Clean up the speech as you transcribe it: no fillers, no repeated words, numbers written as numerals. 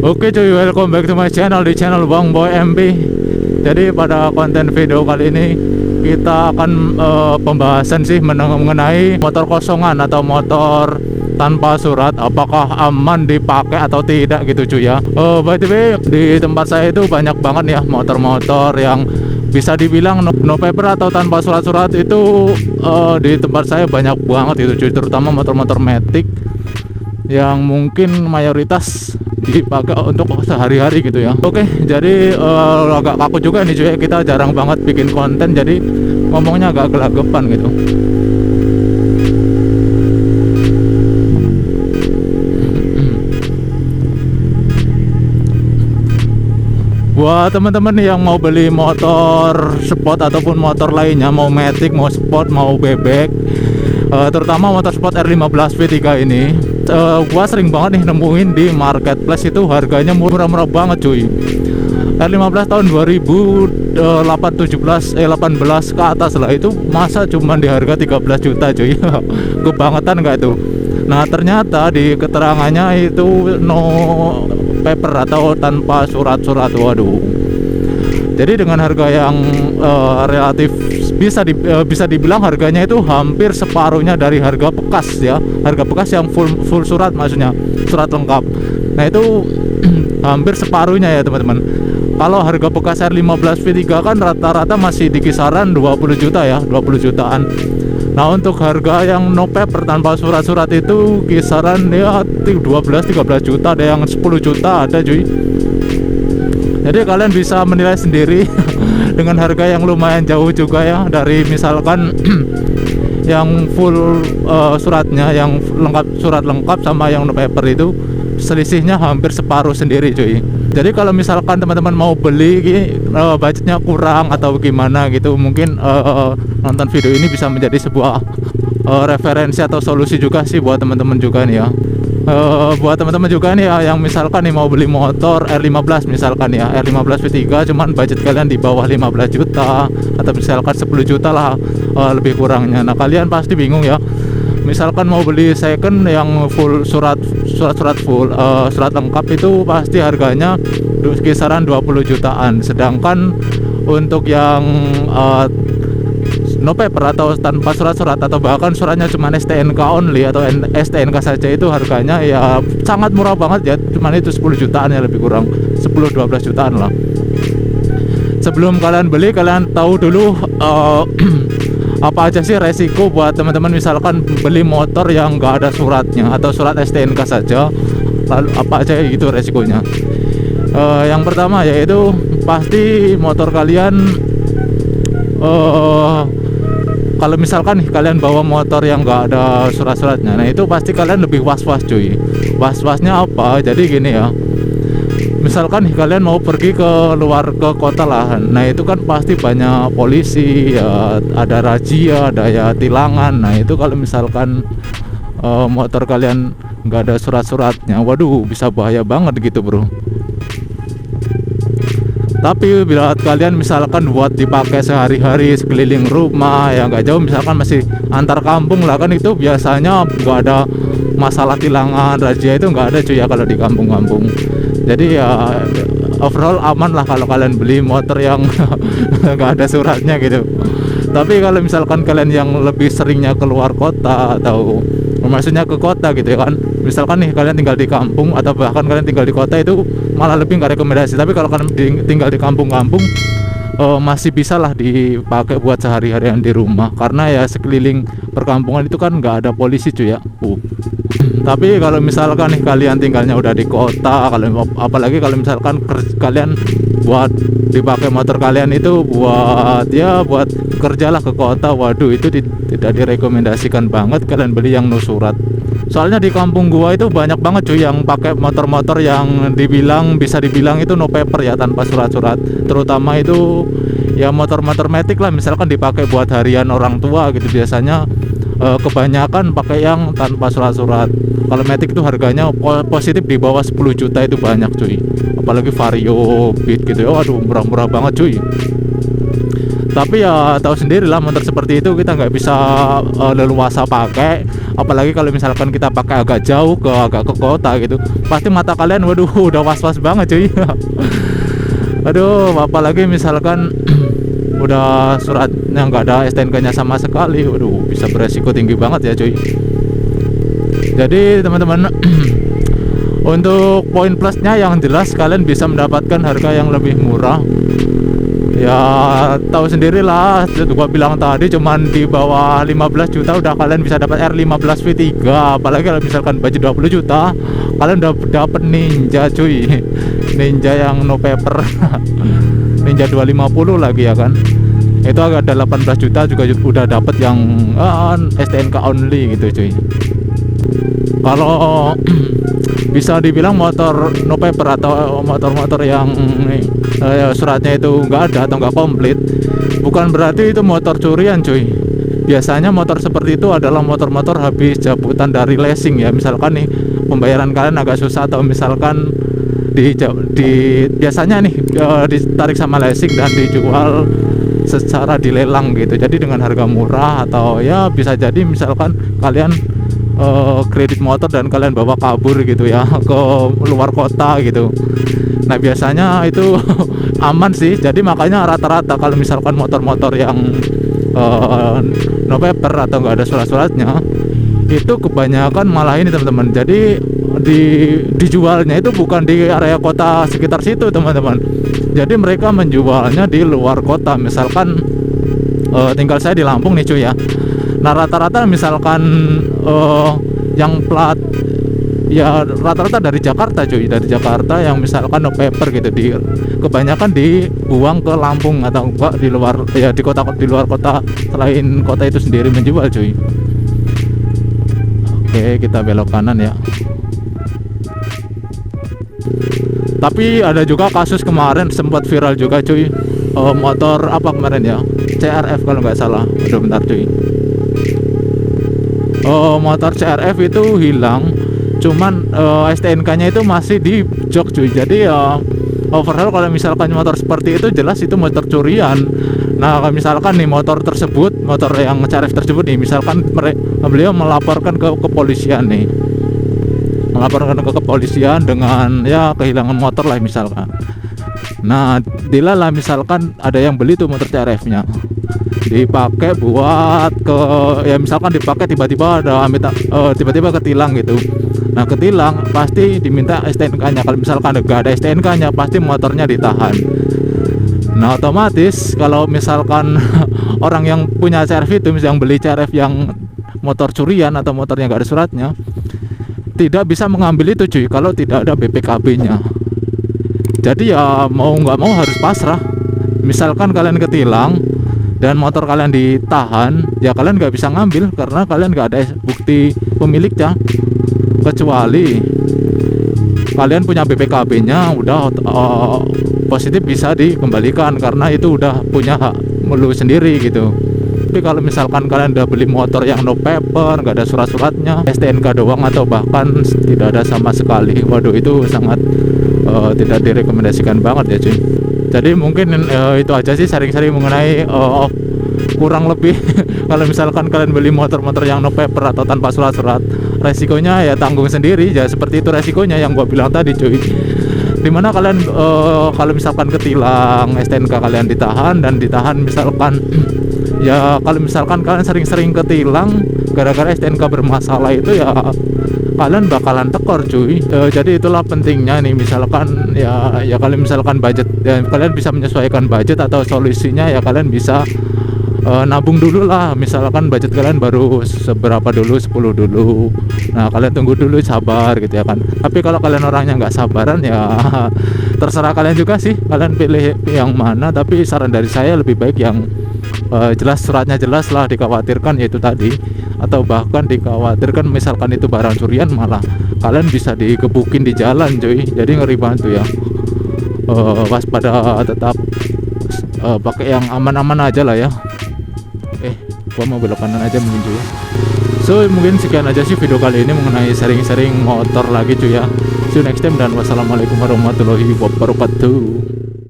Oke cuy, welcome back to my channel, di channel Bang Boy MP. Jadi pada konten video kali ini kita akan pembahasan sih mengenai motor kosongan atau motor tanpa surat, apakah aman dipakai atau tidak gitu cuy ya. By the way, di tempat saya itu banyak banget ya motor-motor yang bisa dibilang no paper atau tanpa surat-surat itu. Di tempat saya banyak banget itu cuy, terutama motor-motor matic yang mungkin mayoritas dipakai untuk sehari-hari gitu ya. Oke, jadi agak kaku juga nih cuy, kita jarang banget bikin konten, jadi ngomongnya agak gelagapan gitu. Buat teman-teman yang mau beli motor sport ataupun motor lainnya, mau matic, mau sport, mau bebek, terutama motor sport R15 V3 ini, gua sering banget nih nemuin di marketplace itu harganya murah-murah banget cuy. R15 tahun 2018 ke atas lah, itu masa cuman di harga 13 juta cuy. Kebangetan nggak itu? Nah ternyata di keterangannya itu no paper atau tanpa surat-surat. Waduh. Jadi dengan harga yang relatif bisa dibilang harganya itu hampir separuhnya dari harga bekas ya. Harga bekas yang full surat, maksudnya surat lengkap. Nah itu hampir separuhnya ya teman-teman. Kalau harga bekas R15 V3 kan rata-rata masih di kisaran 20 juta ya, 20 jutaan. Nah untuk harga yang no paper tanpa surat-surat itu kisaran ya 12-13 juta, ada yang 10 juta ada cuy. Jadi kalian bisa menilai sendiri dengan harga yang lumayan jauh juga ya, dari misalkan yang full suratnya, yang lengkap, surat lengkap sama yang no paper itu selisihnya hampir separuh sendiri cuy. Jadi kalau misalkan teman-teman mau beli budgetnya kurang atau gimana gitu, mungkin nonton video ini bisa menjadi sebuah referensi atau solusi juga sih buat teman-teman juga nih ya. Buat teman-teman juga nih ya, yang misalkan nih mau beli motor R15 misalkan ya, R15 V3 cuman budget kalian di bawah 15 juta atau misalkan 10 juta lah lebih kurangnya. Nah kalian pasti bingung ya, misalkan mau beli second yang full surat full surat lengkap itu pasti harganya kisaran 20 jutaan. Sedangkan untuk yang no paper atau tanpa surat-surat atau bahkan suratnya cuma STNK only atau STNK saja, itu harganya ya sangat murah banget ya, cuman itu 10 jutaan ya, lebih kurang 10-12 jutaan lah. Sebelum kalian beli, kalian tahu dulu apa aja sih resiko buat teman-teman misalkan beli motor yang nggak ada suratnya atau surat STNK saja. Lalu apa aja gitu resikonya. Yang pertama yaitu pasti motor kalian kalau misalkan nih kalian bawa motor yang nggak ada surat-suratnya, nah itu pasti kalian lebih was-was cuy. Was-wasnya apa? Jadi gini ya, misalkan nih kalian mau pergi ke luar ke kota lah, nah itu kan pasti banyak polisi ya, ada razia, ada ya tilangan. Nah itu kalau misalkan motor kalian nggak ada surat-suratnya, waduh bisa bahaya banget gitu bro. Tapi bila kalian misalkan buat dipakai sehari-hari sekeliling rumah ya nggak jauh, misalkan masih antar kampung lah, kan itu biasanya nggak ada masalah tilangan, razia itu nggak ada cuy ya kalau di kampung-kampung. Jadi ya overall aman lah kalau kalian beli motor yang nggak ada suratnya gitu. Tapi kalau misalkan kalian yang lebih seringnya keluar kota atau maksudnya ke kota gitu ya kan, misalkan nih kalian tinggal di kampung atau bahkan kalian tinggal di kota, itu malah lebih nggak rekomendasi. Tapi kalau kalian tinggal di kampung-kampung masih bisa lah dipakai buat sehari-harian di rumah, karena ya sekeliling perkampungan itu kan nggak ada polisi cuy ya. Tapi kalau misalkan nih kalian tinggalnya udah di kota, apalagi kalau misalkan kalian buat dipakai motor kalian itu buat kerjalah ke kota, waduh itu tidak direkomendasikan banget kalian beli yang no surat. Soalnya di kampung gua itu banyak banget cuy yang pakai motor-motor yang bisa dibilang itu no paper ya, tanpa surat-surat. Terutama itu ya motor-motor matic lah, misalkan dipakai buat harian orang tua gitu, biasanya kebanyakan pakai yang tanpa surat-surat. Kalau matic itu harganya positif di bawah 10 juta, itu banyak cuy. Apalagi Vario, Beat gitu ya, waduh murah-murah banget cuy. Tapi ya tahu sendiri lah, motor seperti itu kita nggak bisa leluasa pakai, apalagi kalau misalkan kita pakai agak jauh agak ke kota gitu, pasti mata kalian waduh udah was-was banget cuy. Aduh, apalagi misalkan udah suratnya nggak ada, STNK-nya sama sekali, waduh bisa beresiko tinggi banget ya cuy. Jadi teman-teman, untuk poin plusnya yang jelas kalian bisa mendapatkan harga yang lebih murah. Ya tahu sendiri lah, gua bilang tadi cuman di bawah 15 juta udah kalian bisa dapat R15 V3. Apalagi kalau misalkan budget 20 juta kalian udah dapat Ninja cuy. Ninja yang no paper. Ninja 250 lagi ya kan. Itu agak ada 18 juta juga udah dapat yang STNK only gitu cuy. Kalau bisa dibilang motor no paper atau motor-motor yang suratnya itu nggak ada atau nggak komplit, bukan berarti itu motor curian cuy. Biasanya motor seperti itu adalah motor-motor habis jabutan dari leasing ya. Misalkan nih pembayaran kalian agak susah, atau misalkan biasanya nih ditarik sama leasing dan dijual secara dilelang gitu. Jadi dengan harga murah, atau ya bisa jadi misalkan kalian kredit motor dan kalian bawa kabur gitu ya ke luar kota gitu. Nah biasanya itu aman sih. Jadi makanya rata-rata kalau misalkan motor-motor yang no paper atau nggak ada surat-suratnya, itu kebanyakan malah ini teman-teman. Jadi dijualnya itu bukan di area kota sekitar situ teman-teman. Jadi mereka menjualnya di luar kota. Misalkan tinggal saya di Lampung nih cuy ya. Nah rata-rata misalkan yang plat ya rata-rata dari Jakarta cuy, dari Jakarta yang misalkan no paper gitu, kebanyakan dibuang ke Lampung atau enggak di luar ya, di luar kota selain kota itu sendiri menjual cuy. Oke, kita belok kanan ya. Tapi ada juga kasus kemarin sempat viral juga cuy, motor apa kemarin ya, CRF kalau nggak salah. Aduh bentar cuy. Motor CRF itu hilang, cuman STNK-nya itu masih di jok cuy. Jadi overall kalau misalkan motor seperti itu jelas itu motor curian. Nah kalau misalkan nih motor tersebut, motor yang CRF tersebut nih, misalkan beliau melaporkan ke kepolisian nih, melaporkan ke kepolisian dengan ya kehilangan motor lah misalkan. Nah dilalah misalkan ada yang beli tuh motor CRF-nya, dipakai buat ke ya misalkan dipakai tiba-tiba ada tiba-tiba ketilang gitu. Nah ketilang pasti diminta STNK-nya. Kalau misalkan nggak ada STNK-nya pasti motornya ditahan. Nah otomatis kalau misalkan orang yang punya CRF itu, misalnya yang beli CRF yang motor curian atau motornya nggak ada suratnya, tidak bisa mengambil itu cuy kalau tidak ada BPKB-nya. Jadi ya mau nggak mau harus pasrah. Misalkan kalian ketilang dan motor kalian ditahan, ya kalian nggak bisa ngambil karena kalian nggak ada bukti pemiliknya, kecuali kalian punya BPKB-nya udah positif bisa dikembalikan karena itu udah punya hak melu sendiri gitu. Tapi kalau misalkan kalian udah beli motor yang no paper, nggak ada surat-suratnya, STNK doang atau bahkan tidak ada sama sekali, waduh itu sangat tidak direkomendasikan banget ya cuy. Jadi mungkin itu aja sih sharing-sharing mengenai kurang lebih kalau misalkan kalian beli motor-motor yang no paper atau tanpa surat-surat, resikonya ya tanggung sendiri ya, seperti itu resikonya yang gua bilang tadi cuy. Dimana kalian kalau misalkan ketilang, STNK kalian ditahan dan ditahan misalkan ya kalau misalkan kalian sering-sering ketilang gara-gara STNK bermasalah, itu ya kalian bakalan tekor cuy. Jadi itulah pentingnya nih, misalkan ya kalau misalkan budget ya, kalian bisa menyesuaikan budget atau solusinya ya kalian bisa nabung dulu lah. Misalkan budget kalian baru seberapa dulu, 10 dulu, nah kalian tunggu dulu, sabar gitu ya kan. Tapi kalau kalian orangnya nggak sabaran ya terserah kalian juga sih, kalian pilih yang mana. Tapi saran dari saya lebih baik yang jelas, suratnya jelas lah, dikhawatirkan yaitu tadi, atau bahkan dikhawatirkan misalkan itu barang curian malah kalian bisa digebukin di jalan cuy. Jadi ngeri banget tuh ya. Waspada, tetap pakai yang aman-aman aja lah ya. Gua mau belok kanan aja mungkin cuy. So mungkin sekian aja sih video kali ini mengenai sharing-sharing motor lagi cuy ya. See you next time dan wassalamualaikum warahmatullahi wabarakatuh.